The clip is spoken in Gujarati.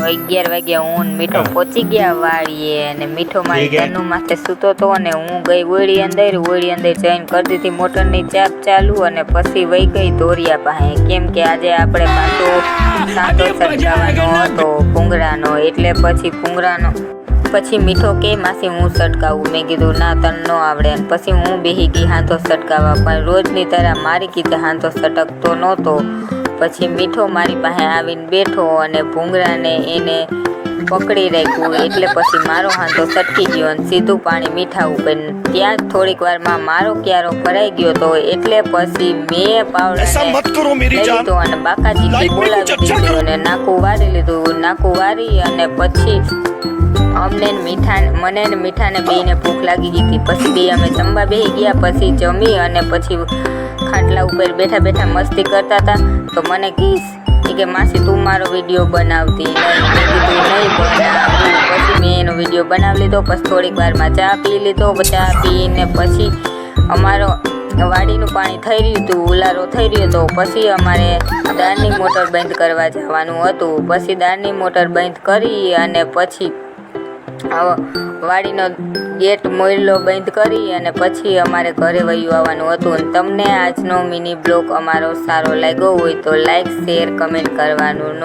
11 વાગ્યા હું ને મીઠો પહોંચી ગયા વાડીએ અને મીઠો મારી ઘરનું માથે સૂતો તો અને હું ગઈ ઓળી અંદર જઈને કરી દીધી મોટરની ચાપ ચાલુ અને પછી વહી ગઈ દોરિયા પાસે કેમ કે આજે આપણે પાછો સાંતો સટકાવવાનો હતો ભૂંગળાનો એટલે પછી મીઠો કે માસી હું સટકાવું મેં કીધું ના તને ન આવડે અને પછી હું બેહી ગઈ હાંધો સટકાવવા પણ રોજની તરહ મારી કીધે હાંધો સટકતો નહોતો પછી મીઠો મારી પાસે આવીને બેઠો અને ભૂંગળાને એને પકડી રાખ્યું એટલે પછી મારો હાંધો સટકી ગયો અને સીધું પાણી મીઠા ઉપર ત્યાં જ થોડીક વારમાં મારો ક્યારો ભરાઈ ગયો તો એટલે પછી મેં પાવડાને લઈ લીધો અને બાકાજી બોલાવી દીધું અને નાકું વારી લીધું નાકું વારી અને પછી મને ને મીઠાને બેયને ભૂખ લાગી ગઈ હતી પછી બે અમે જમવા બેસી ગયા પછી જમી અને પછી ખાટલા ઉપર બેઠા મસ્તી કરતા હતા તો મને કીધું કે માસી તું મારો વિડીયો બનાવતી નહીં મેં કીધું નહીં બનાવું પછી મેં એનો વિડીયો બનાવી લીધો પછી થોડીક વારમાં ચા પી લીધો ચા પીને પછી અમારો વાડીનું પાણી થઈ રહ્યું હતું ઉલારો થઈ રહ્યો હતો પછી અમારે દાળની મોટર બંધ કરવા જવાનું હતું પછી દાળની મોટર બંધ કરી અને પછી વાડીનો ગેટ મોયલો બંધ કરી અને પછી અમારે ઘરે વયું આવવાનું હતું અને તમને આજનો મિની બ્લોગ અમારો સારો લાગ્યો હોય તો લાઈક શેર કમેન્ટ કરવાનું ન